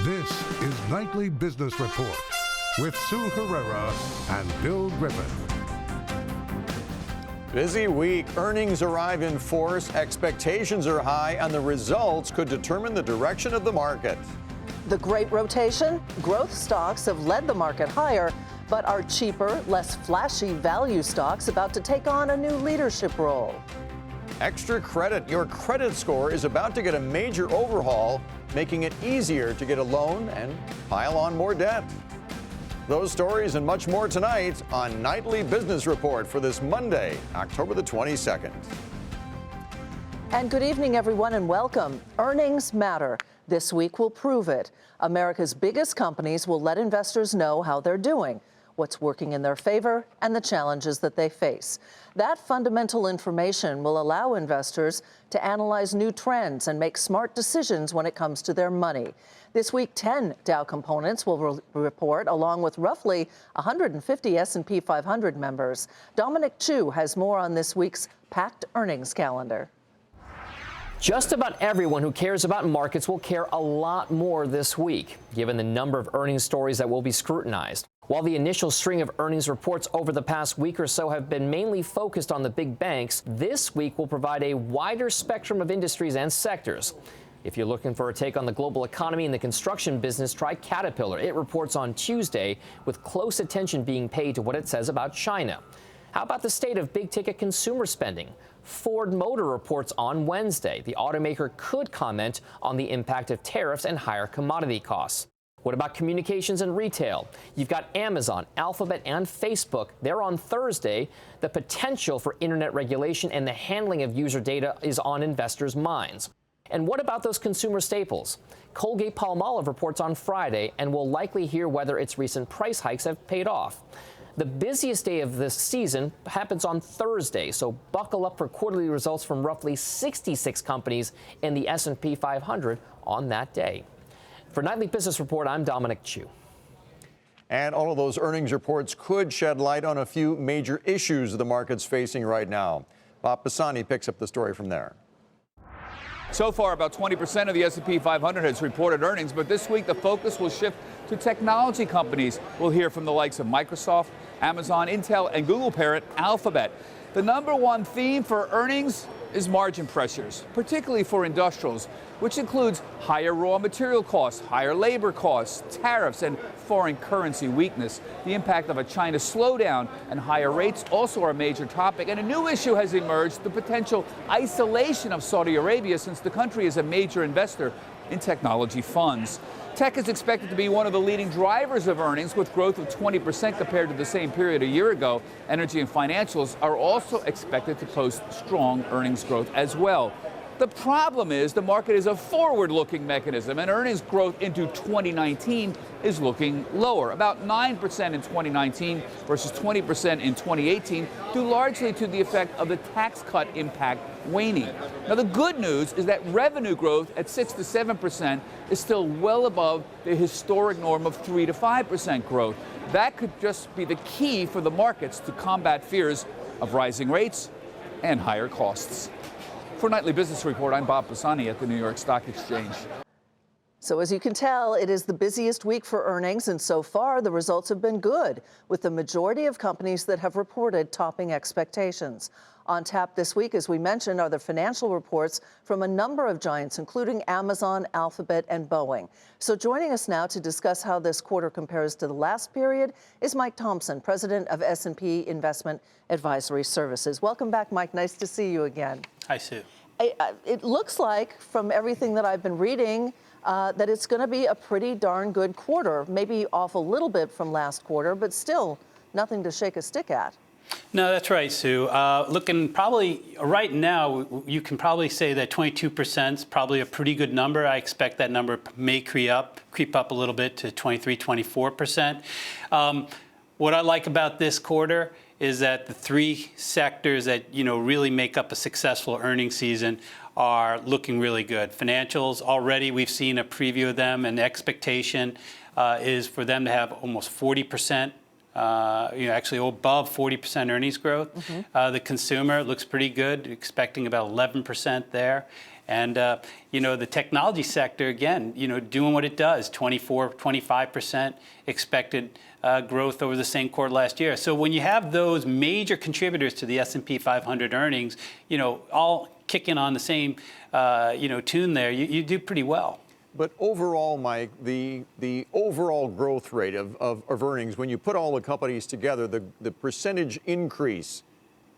This is Nightly Business Report with Sue Herrera and Bill Griffin. Busy week. Earnings arrive in force, expectations are high, and the results could determine the direction of the market. The great rotation, growth stocks have led the market higher, but are cheaper, less flashy value stocks about to take on a new leadership role. Extra credit. Your credit score is about to get a major overhaul, making it easier to get a loan and pile on more debt. Those stories and much more tonight on Nightly Business Report for this Monday, October the 22nd. And good evening, everyone, and welcome. Earnings matter. This week will prove it. America's biggest companies will let investors know how they're doing, what's working in their favor, and the challenges that they face. That fundamental information will allow investors to analyze new trends and make smart decisions when it comes to their money. This week, 10 Dow components will report, along with roughly 150 S&P 500 members. Dominic Chu has more on this week's packed earnings calendar. Just about everyone who cares about markets will care a lot more this week, given the number of earnings stories that will be scrutinized. While the initial string of earnings reports over the past week or so have been mainly focused on the big banks, this week will provide a wider spectrum of industries and sectors. If you're looking for a take on the global economy and the construction business, try Caterpillar. It reports on Tuesday, with close attention being paid to what it says about China. How about the state of big-ticket consumer spending? Ford Motor reports on Wednesday. The automaker could comment on the impact of tariffs and higher commodity costs. What about communications and retail? You've got Amazon, Alphabet, and Facebook. They're on Thursday. The potential for internet regulation and the handling of user data is on investors' minds. And what about those consumer staples? Colgate-Palmolive reports on Friday, and we'll likely hear whether its recent price hikes have paid off. The busiest day of this season happens on Thursday, so buckle up for quarterly results from roughly 66 companies in the S&P 500 on that day. For Nightly Business Report, I'm Dominic Chu. And all of those earnings reports could shed light on a few major issues the market's facing right now. Bob Pisani picks up the story from there. So far, about 20% of the S&P 500 has reported earnings, but this week the focus will shift to technology companies. We'll hear from the likes of Microsoft, Amazon, Intel, and Google parent Alphabet. The number one theme for earnings is margin pressures, particularly for industrials, which includes higher raw material costs, higher labor costs, tariffs, and foreign currency weakness. The impact of a China slowdown and higher rates also are a major topic. And a new issue has emerged, the potential isolation of Saudi Arabia, since the country is a major investor in technology funds. Tech is expected to be one of the leading drivers of earnings, with growth of 20% compared to the same period a year ago. Energy and financials are also expected to post strong earnings growth as well. The problem is the market is a forward-looking mechanism, and earnings growth into 2019 is looking lower, about 9% in 2019 versus 20% in 2018, due largely to the effect of the tax cut impact waning. Now, the good news is that revenue growth at 6 to 7% is still well above the historic norm of 3 to 5% growth. That could just be the key for the markets to combat fears of rising rates and higher costs. For Nightly Business Report, I'm Bob Pisani at the New York Stock Exchange. So as you can tell, it is the busiest week for earnings, and so far the results have been good, with the majority of companies that have reported topping expectations. On tap this week, as we mentioned, are the financial reports from a number of giants, including Amazon, Alphabet, and Boeing. So joining us now to discuss how this quarter compares to the last period is Mike Thompson, president of S&P Investment Advisory Services. Welcome back, Mike. Nice to see you again. Hi, Sue. It looks like, from everything that I've been reading, that it's going to be a pretty darn good quarter, maybe off a little bit from last quarter, but still nothing to shake a stick at. No, that's right, Sue. Looking probably right now, you can probably say that 22% is probably a pretty good number. I expect that number may creep up a little bit to 23, 24%. What I like about this quarter is that the three sectors that really make up a successful earnings season are looking really good. Financials, already we've seen a preview of them, and the expectation is for them to have almost 40%. Actually above 40% earnings growth. The consumer looks pretty good, expecting about 11% there. And, the technology sector, again, doing what it does, 24, 25% expected growth over the same quarter last year. So when you have those major contributors to the S&P 500 earnings, all kicking on the same, tune there, you do pretty well. But overall, Mike, the overall growth rate of earnings, when you put all the companies together, the percentage increase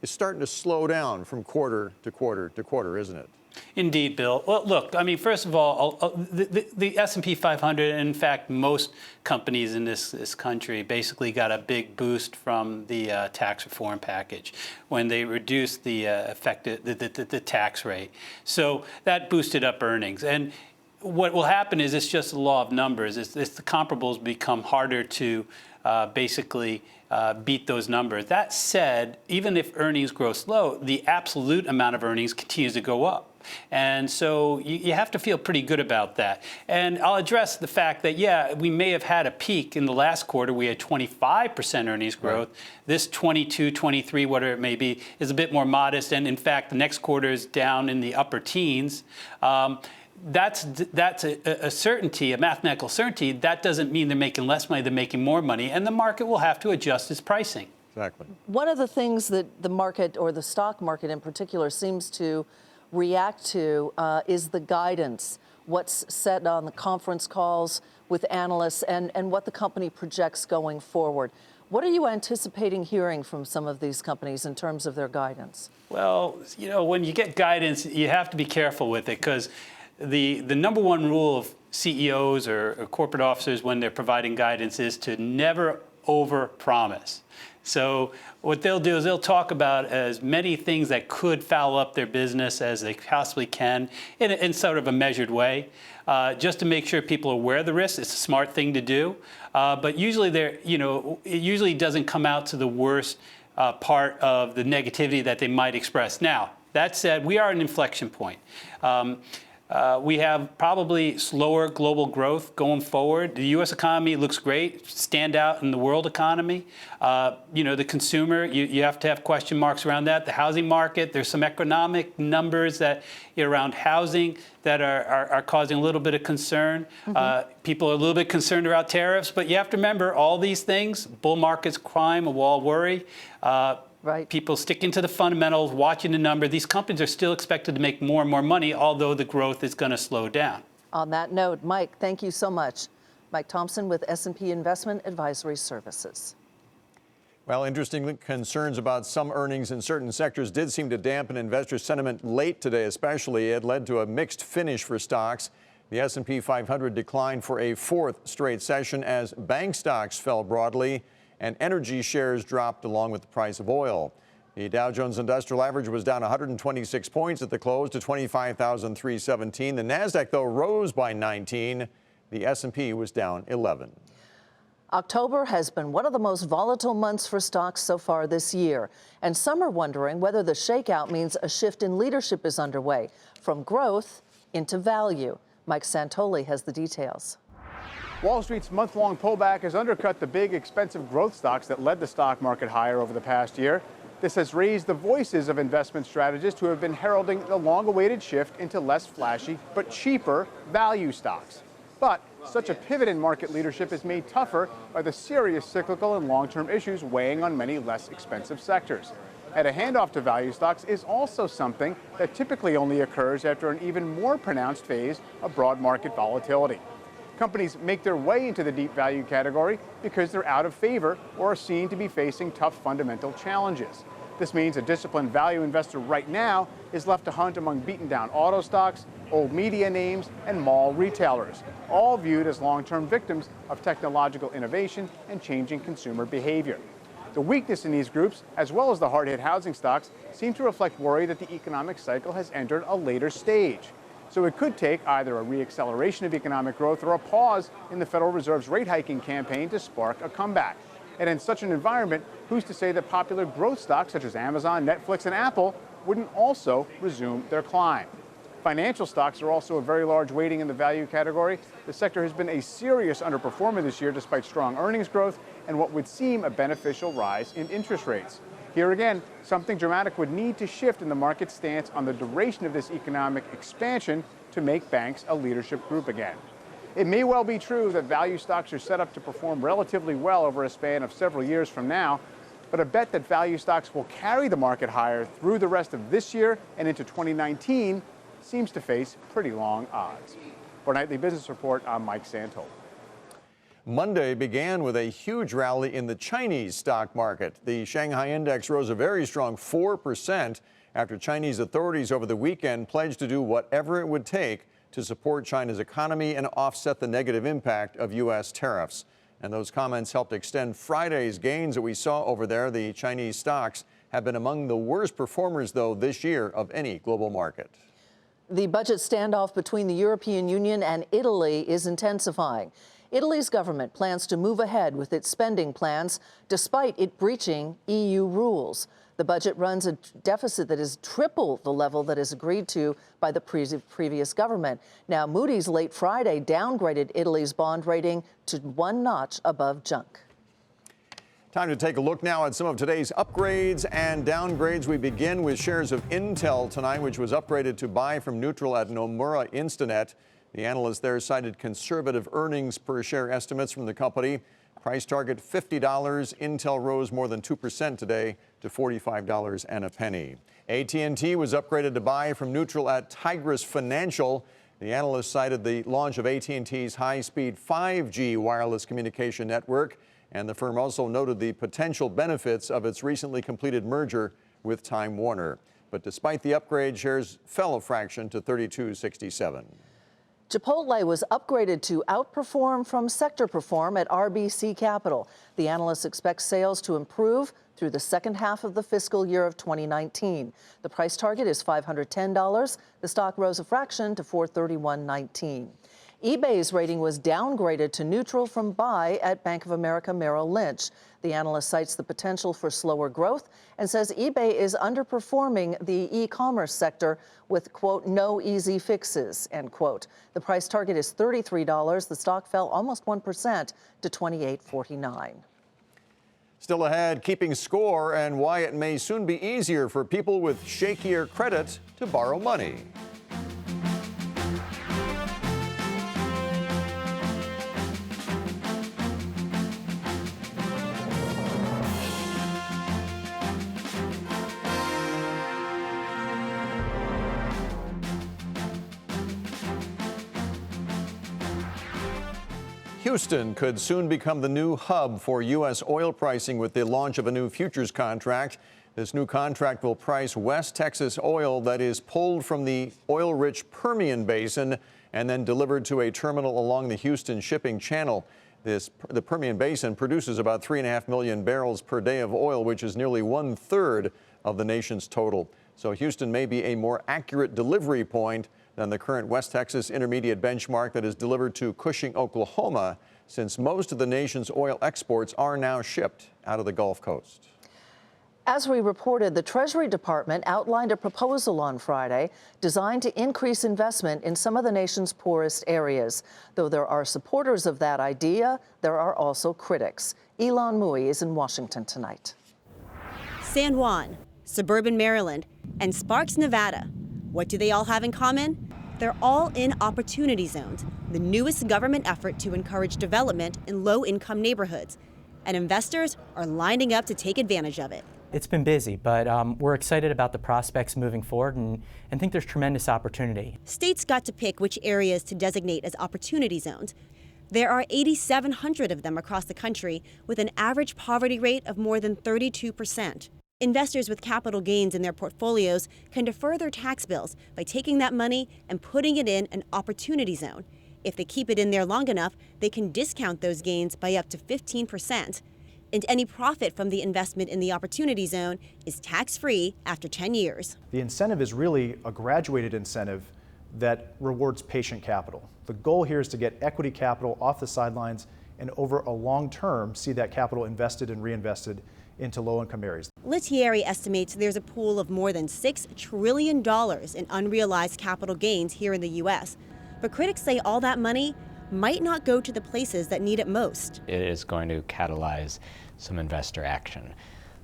is starting to slow down from quarter to quarter to quarter, isn't it? Indeed, Bill. Well, look, I mean, first of all, the S&P 500, and in fact, most companies in this country basically got a big boost from the tax reform package when they reduced the the tax rate. So that boosted up earnings. And what will happen is it's just the law of numbers. It's the comparables become harder to basically beat those numbers. That said, even if earnings grow slow, the absolute amount of earnings continues to go up. And so you have to feel pretty good about that. And I'll address the fact that, yeah, we may have had a peak in the last quarter. We had 25% earnings growth. Right. This 22, 23, whatever it may be, is a bit more modest. And in fact, the next quarter is down in the upper teens. That's a certainty, a mathematical certainty. That doesn't mean they're making less money, they're making more money. And the market will have to adjust its pricing. Exactly. One of the things that the market, or the stock market in particular, seems to react to is the guidance, what's said on the conference calls with analysts and what the company projects going forward. What are you anticipating hearing from some of these companies in terms of their guidance? Well, when you get guidance, you have to be careful with it, because the number one rule of CEOs or corporate officers when they're providing guidance is to never overpromise. So what they'll do is they'll talk about as many things that could foul up their business as they possibly can in sort of a measured way, just to make sure people are aware of the risks. It's a smart thing to do, but usually it usually doesn't come out to the worst part of the negativity that they might express. Now, that said, we are at an inflection point. We have probably slower global growth going forward. The U.S. economy looks great, stand out in the world economy. The consumer, you have to have question marks around that. The housing market, there's some economic numbers that around housing that are causing a little bit of concern. Mm-hmm. People are a little bit concerned about tariffs, but you have to remember all these things: bull markets, crime, a wall worry. Right. People sticking to the fundamentals, watching the number. These companies are still expected to make more and more money, although the growth is going to slow down. On that note, Mike, thank you so much. Mike Thompson with S&P Investment Advisory Services. Well, interestingly, concerns about some earnings in certain sectors did seem to dampen investor sentiment late today, especially. It led to a mixed finish for stocks. The S&P 500 declined for a fourth straight session as bank stocks fell broadly, and energy shares dropped along with the price of oil. The Dow Jones Industrial Average was down 126 points at the close to 25,317. The Nasdaq, though, rose by 19. The S&P was down 11. October has been one of the most volatile months for stocks so far this year, and some are wondering whether the shakeout means a shift in leadership is underway, from growth into value. Mike Santoli has the details. Wall Street's month-long pullback has undercut the big, expensive growth stocks that led the stock market higher over the past year. This has raised the voices of investment strategists who have been heralding the long-awaited shift into less flashy but cheaper value stocks. But such a pivot in market leadership is made tougher by the serious cyclical and long-term issues weighing on many less expensive sectors. And a handoff to value stocks is also something that typically only occurs after an even more pronounced phase of broad market volatility. Companies make their way into the deep value category because they're out of favor or are seen to be facing tough fundamental challenges. This means a disciplined value investor right now is left to hunt among beaten-down auto stocks, old media names, and mall retailers, all viewed as long-term victims of technological innovation and changing consumer behavior. The weakness in these groups, as well as the hard-hit housing stocks, seem to reflect worry that the economic cycle has entered a later stage. So it could take either a reacceleration of economic growth or a pause in the Federal Reserve's rate hiking campaign to spark a comeback. And in such an environment, who's to say that popular growth stocks such as Amazon, Netflix, and Apple wouldn't also resume their climb? Financial stocks are also a very large weighting in the value category. The sector has been a serious underperformer this year despite strong earnings growth and what would seem a beneficial rise in interest rates. Here again, something dramatic would need to shift in the market's stance on the duration of this economic expansion to make banks a leadership group again. It may well be true that value stocks are set up to perform relatively well over a span of several years from now, but a bet that value stocks will carry the market higher through the rest of this year and into 2019 seems to face pretty long odds. For Nightly Business Report, I'm Mike Santoli. Monday began with a huge rally in the Chinese stock market. The Shanghai index rose a very strong 4% after Chinese authorities over the weekend pledged to do whatever it would take to support China's economy and offset the negative impact of U.S. tariffs. And those comments helped extend Friday's gains that we saw over there. The Chinese stocks have been among the worst performers, though, this year of any global market. The budget standoff between the European Union and Italy is intensifying. Italy's government plans to move ahead with its spending plans despite it breaching EU rules. The budget runs a deficit that is triple the level that is agreed to by the previous government. Now, Moody's late Friday downgraded Italy's bond rating to one notch above junk. Time to take a look now at some of today's upgrades and downgrades. We begin with shares of Intel tonight, which was upgraded to buy from neutral at Nomura Instinet. The analyst there cited conservative earnings per share estimates from the company. Price target $50. Intel rose more than 2% today to $45 and a penny. AT&T was upgraded to buy from neutral at Tigris Financial. The analyst cited the launch of AT&T's high-speed 5G wireless communication network, and the firm also noted the potential benefits of its recently completed merger with Time Warner. But despite the upgrade, shares fell a fraction to $32.67. Chipotle was upgraded to outperform from sector perform at RBC Capital. The analyst expects sales to improve through the second half of the fiscal year of 2019. The price target is $510. The stock rose a fraction to $431.19. eBay's rating was downgraded to neutral from buy at Bank of America Merrill Lynch. The analyst cites the potential for slower growth and says eBay is underperforming the e-commerce sector with, quote, no easy fixes, end quote. The price target is $33. The stock fell almost 1% to $28.49. Still ahead, keeping score and why it may soon be easier for people with shakier credit to borrow money. Houston could soon become the new hub for U.S. oil pricing with the launch of a new futures contract. This new contract will price West Texas oil that is pulled from the oil-rich Permian Basin and then delivered to a terminal along the Houston shipping channel. The Permian Basin produces about 3.5 million barrels per day of oil, which is nearly 1/3 of the nation's total. So Houston may be a more accurate delivery point than the current West Texas Intermediate benchmark that is delivered to Cushing, Oklahoma, since most of the nation's oil exports are now shipped out of the Gulf Coast. As we reported, the Treasury Department outlined a proposal on Friday designed to increase investment in some of the nation's poorest areas. Though there are supporters of that idea, there are also critics. Elon Mui is in Washington tonight. San Juan, suburban Maryland, and Sparks, Nevada. What do they all have in common? They're all in Opportunity Zones, the newest government effort to encourage development in low-income neighborhoods. And investors are lining up to take advantage of it. It's been busy, but we're excited about the prospects moving forward and think there's tremendous opportunity. States got to pick which areas to designate as Opportunity Zones. There are 8,700 of them across the country, with an average poverty rate of more than 32%. Investors with capital gains in their portfolios can defer their tax bills by taking that money and putting it in an Opportunity Zone. If they keep it in there long enough, they can discount those gains by up to 15%. And any profit from the investment in the Opportunity Zone is tax-free after 10 years. The incentive is really a graduated incentive that rewards patient capital. The goal here is to get equity capital off the sidelines and over a long term see that capital invested and reinvested into low-income areas. Lettieri estimates there's a pool of more than $6 trillion in unrealized capital gains here in the U.S. But critics say all that money might not go to the places that need it most. It is going to catalyze some investor action.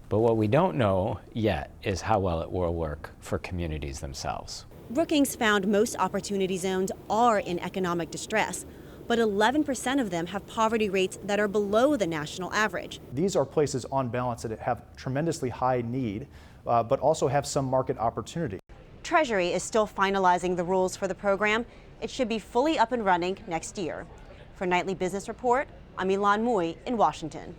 But what we don't know yet is how well it will work for communities themselves. Brookings found most opportunity zones are in economic distress, but 11% of them have poverty rates that are below the national average. These are places on balance that have tremendously high need, but also have some market opportunity. Treasury is still finalizing the rules for the program. It should be fully up and running next year. For Nightly Business Report, I'm Ilan Mui in Washington.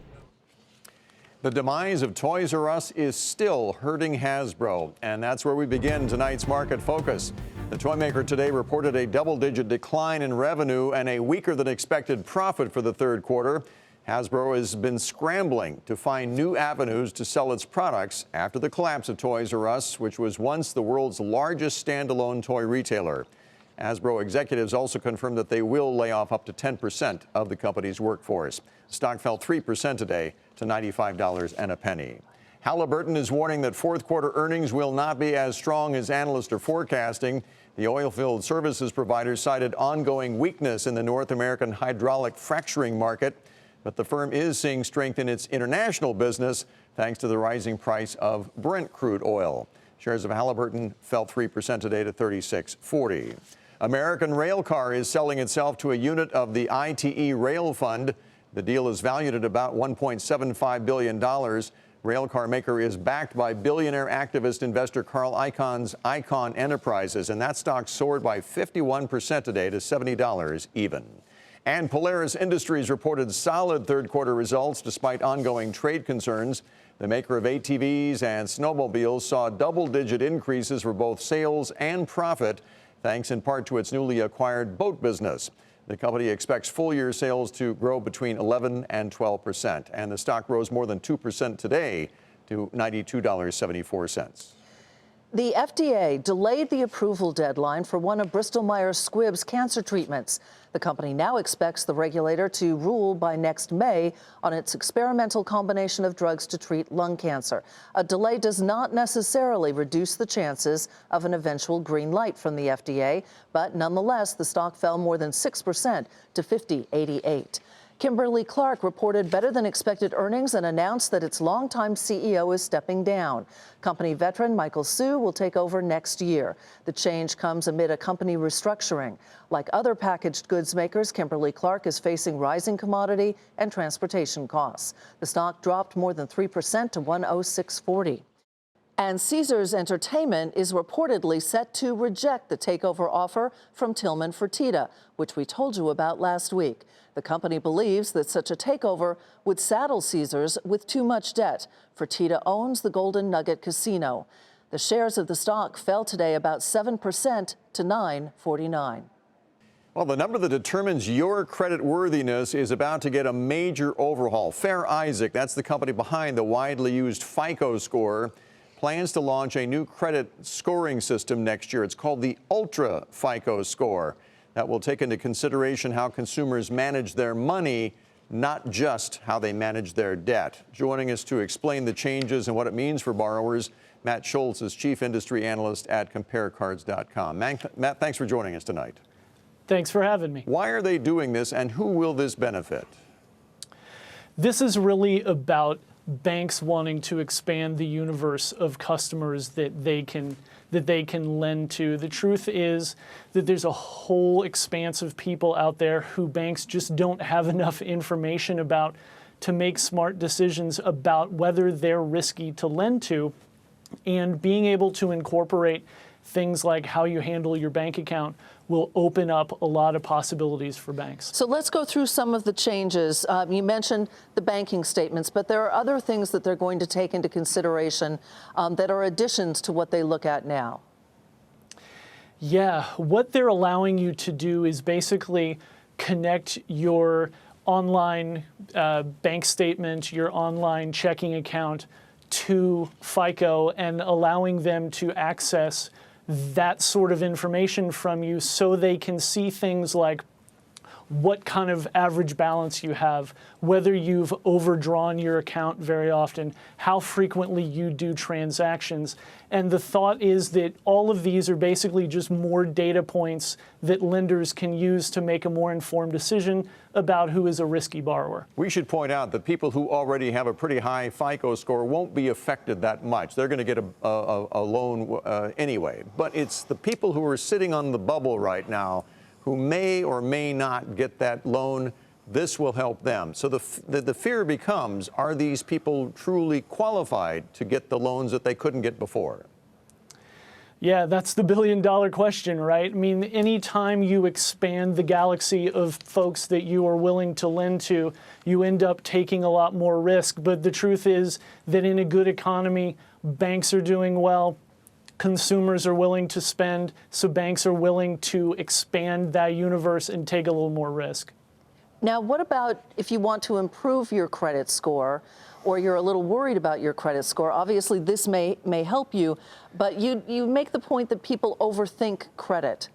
The demise of Toys R Us is still hurting Hasbro, and that's where we begin tonight's market focus. The toy maker today reported a double-digit decline in revenue and a weaker than expected profit for the third quarter. Hasbro has been scrambling to find new avenues to sell its products after the collapse of Toys R Us, which was once the world's largest standalone toy retailer. Hasbro executives also confirmed that they will lay off up to 10% of the company's workforce. Stock fell 3% today to $95 and a penny. Halliburton is warning that fourth quarter earnings will not be as strong as analysts are forecasting. The oilfield services provider cited ongoing weakness in the North American hydraulic fracturing market, but the firm is seeing strength in its international business thanks to the rising price of Brent crude oil. Shares of Halliburton fell 3% today to $36.40. American Railcar is selling itself to a unit of the ITE Rail Fund. The deal is valued at about $1.75 billion. Railcar maker is backed by billionaire activist investor Carl Icahn's Icahn Enterprises, and that stock soared by 51% today to $70 even. And Polaris Industries reported solid third quarter results despite ongoing trade concerns. The maker of ATVs and snowmobiles saw double-digit increases for both sales and profit, thanks in part to its newly acquired boat business. The company expects full-year sales to grow between 11 and 12%, and the stock rose more than 2% today to $92.74. The FDA delayed the approval deadline for one of Bristol Myers Squibb's cancer treatments. The company now expects the regulator to rule by next May on its experimental combination of drugs to treat lung cancer. A delay does not necessarily reduce the chances of an eventual green light from the FDA, but nonetheless, the stock fell more than 6% to $50.88. Kimberly-Clark reported better than expected earnings and announced that its longtime CEO is stepping down. Company veteran Michael Hsu will take over next year. The change comes amid a company restructuring. Like other packaged goods makers, Kimberly-Clark is facing rising commodity and transportation costs. The stock dropped more than 3% to $106.40. And Caesars Entertainment is reportedly set to reject the takeover offer from Tillman Fertitta, which we told you about last week. The company believes that such a takeover would saddle Caesars with too much debt. Fertitta owns the Golden Nugget Casino. The shares of the stock fell today about 7% to $9.49. Well, the number that determines your credit worthiness is about to get a major overhaul. Fair Isaac, that's the company behind the widely used FICO score, plans to launch a new credit scoring system next year. It's called the Ultra FICO score. That will take into consideration how consumers manage their money, not just how they manage their debt. Joining us to explain the changes and what it means for borrowers, Matt Schultz is Chief Industry Analyst at CompareCards.com. Matt, thanks for joining us tonight. Thanks for having me. Why are they doing this, and who will this benefit? This is really about banks wanting to expand the universe of customers that they can lend to. The truth is that there's a whole expanse of people out there who banks just don't have enough information about to make smart decisions about whether they're risky to lend to. And being able to incorporate things like how you handle your bank account will open up a lot of possibilities for banks. So let's go through some of the changes. You mentioned the banking statements, but there are other things that they're going to take into consideration that are additions to what they look at now. Yeah, what they're allowing you to do is basically connect your online bank statement, your online checking account to FICO and allowing them to access that sort of information from you so they can see things like what kind of average balance you have, whether you've overdrawn your account very often, how frequently you do transactions. And the thought is that all of these are basically just more data points that lenders can use to make a more informed decision about who is a risky borrower. We should point out that people who already have a pretty high FICO score won't be affected that much. They're going to get a loan anyway. But it's the people who are sitting on the bubble right now who may or may not get that loan. This will help them. So the fear becomes, are these people truly qualified to get the loans that they couldn't get before? Yeah, that's the billion-dollar question, right? I mean, anytime you expand the galaxy of folks that you are willing to lend to, you end up taking a lot more risk. But the truth is that in a good economy, banks are doing well, consumers are willing to spend, so banks are willing to expand that universe and take a little more risk. Now, what about if you want to improve your credit score, or you're a little worried about your credit score? Obviously, this may help you, but you make the point that people overthink credit.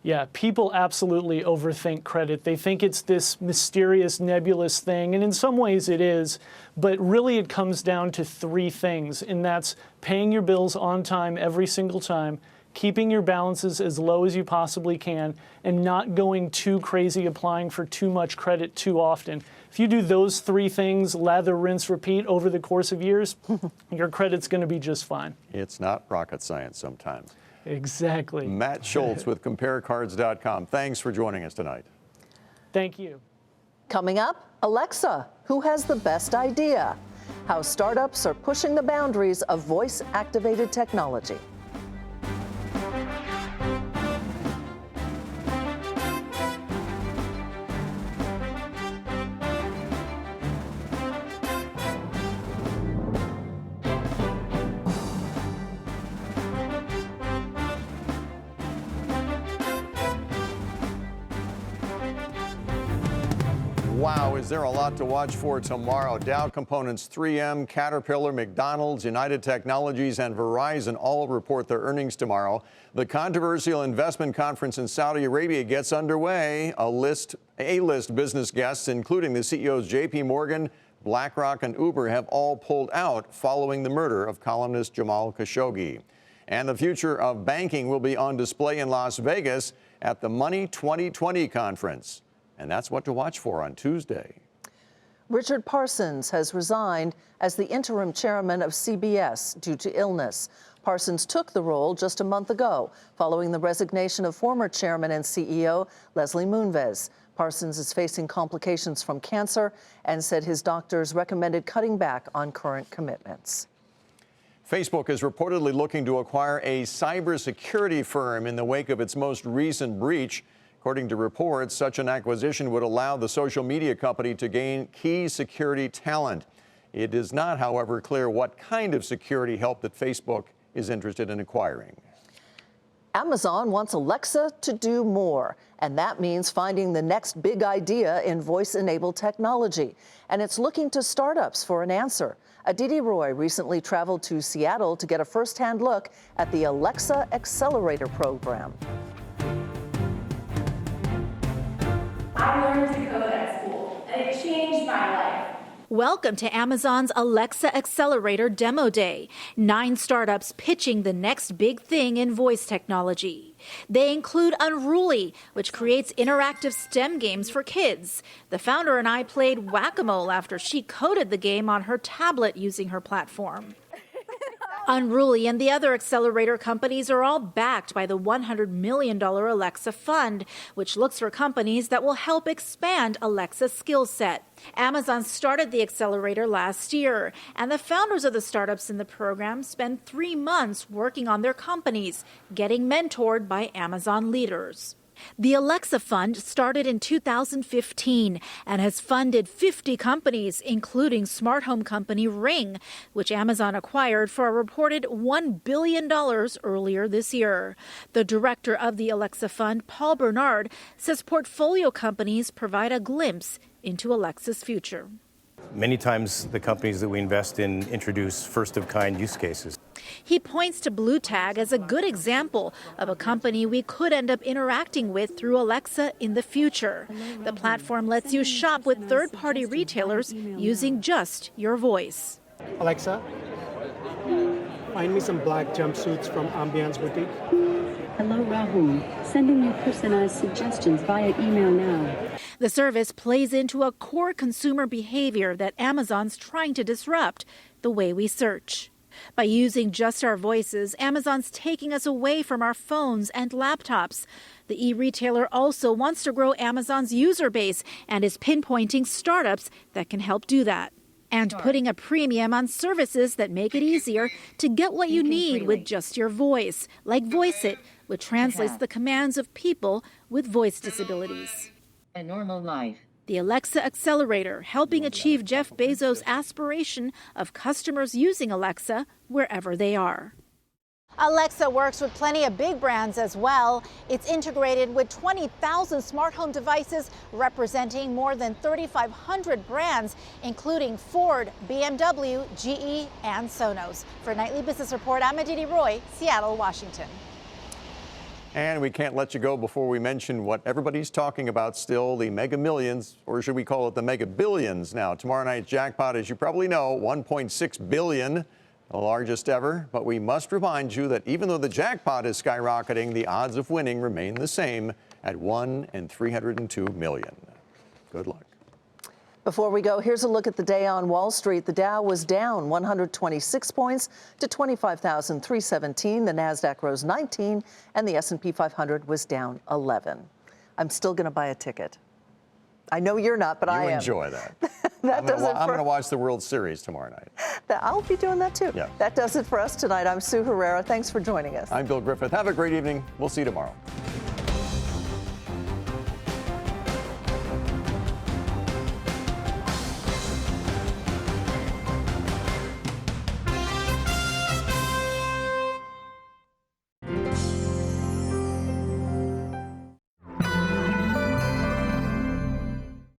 Yeah, people absolutely overthink credit. They think it's this mysterious, nebulous thing, and in some ways it is, but really it comes down to three things, and that's paying your bills on time every single time, keeping your balances as low as you possibly can, and not going too crazy applying for too much credit too often. If you do those three things, lather, rinse, repeat over the course of years, your credit's going to be just fine. It's not rocket science sometimes. Exactly. Matt Schultz with CompareCards.com. Thanks for joining us tonight. Thank you. Coming up, Alexa, who has the best idea? How startups are pushing the boundaries of voice-activated technology. Wow, is there a lot to watch for tomorrow? Dow Components, 3M, Caterpillar, McDonald's, United Technologies, and Verizon all report their earnings tomorrow. The controversial investment conference in Saudi Arabia gets underway. A-list business guests, including the CEOs JP Morgan, BlackRock, and Uber, have all pulled out following the murder of columnist Jamal Khashoggi. And the future of banking will be on display in Las Vegas at the Money 2020 conference. And that's what to watch for on Tuesday. Richard Parsons has resigned as the interim chairman of CBS due to illness. Parsons took the role just a month ago, following the resignation of former chairman and CEO Leslie Moonves. Parsons is facing complications from cancer and said his doctors recommended cutting back on current commitments. Facebook is reportedly looking to acquire a cybersecurity firm in the wake of its most recent breach. According to reports, such an acquisition would allow the social media company to gain key security talent. It is not, however, clear what kind of security help that Facebook is interested in acquiring. Amazon wants Alexa to do more, and that means finding the next big idea in voice-enabled technology. And it's looking to startups for an answer. Aditi Roy recently traveled to Seattle to get a first-hand look at the Alexa Accelerator program. I learned to code at school, and it changed my life. Welcome to Amazon's Alexa Accelerator Demo Day. 9 startups pitching the next big thing in voice technology. They include Unruly, which creates interactive STEM games for kids. The founder and I played whack-a-mole after she coded the game on her tablet using her platform. Unruly and the other accelerator companies are all backed by the $100 million Alexa Fund, which looks for companies that will help expand Alexa's skill set. Amazon started the accelerator last year, and the founders of the startups in the program spend 3 months working on their companies, getting mentored by Amazon leaders. The Alexa Fund started in 2015 and has funded 50 companies, including smart home company Ring, which Amazon acquired for a reported $1 billion earlier this year. The director of the Alexa Fund, Paul Bernard, says portfolio companies provide a glimpse into Alexa's future. Many times the companies that we invest in introduce first-of-kind use cases. He points to Blue Tag as a good example of a company we could end up interacting with through Alexa in the future. The platform lets you shop with third-party retailers using just your voice. Alexa, find me some black jumpsuits from Ambiance Boutique. Hello, Rahul. Sending you personalized suggestions via email now. The service plays into a core consumer behavior that Amazon's trying to disrupt, the way we search. By using just our voices, Amazon's taking us away from our phones and laptops. The e-retailer also wants to grow Amazon's user base and is pinpointing startups that can help do that. And putting a premium on services that make it easier to get what you need with just your voice, like Voice It, which translates the commands of people with voice disabilities. A normal life. The Alexa Accelerator, helping achieve Jeff Bezos' aspiration of customers using Alexa wherever they are. Alexa works with plenty of big brands as well. It's integrated with 20,000 smart home devices representing more than 3,500 brands, including Ford, BMW, GE, and Sonos. For Nightly Business Report, I'm Aditi Roy, Seattle, Washington. And we can't let you go before we mention what everybody's talking about still, the Mega Millions, or should we call it the Mega Billions now. Tomorrow night's jackpot, as you probably know, $1.6 billion, the largest ever. But we must remind you that even though the jackpot is skyrocketing, the odds of winning remain the same at 1 in 302 million. Good luck. Before we go, here's a look at the day on Wall Street. The Dow was down 126 points to 25,317. The Nasdaq rose 19, and the S&P 500 was down 11. I'm still going to buy a ticket. I know you're not, but I am. You enjoy that. I'm going to watch the World Series tomorrow night. I'll be doing that too. Yeah. That does it for us tonight. I'm Sue Herrera. Thanks for joining us. I'm Bill Griffith. Have a great evening. We'll see you tomorrow.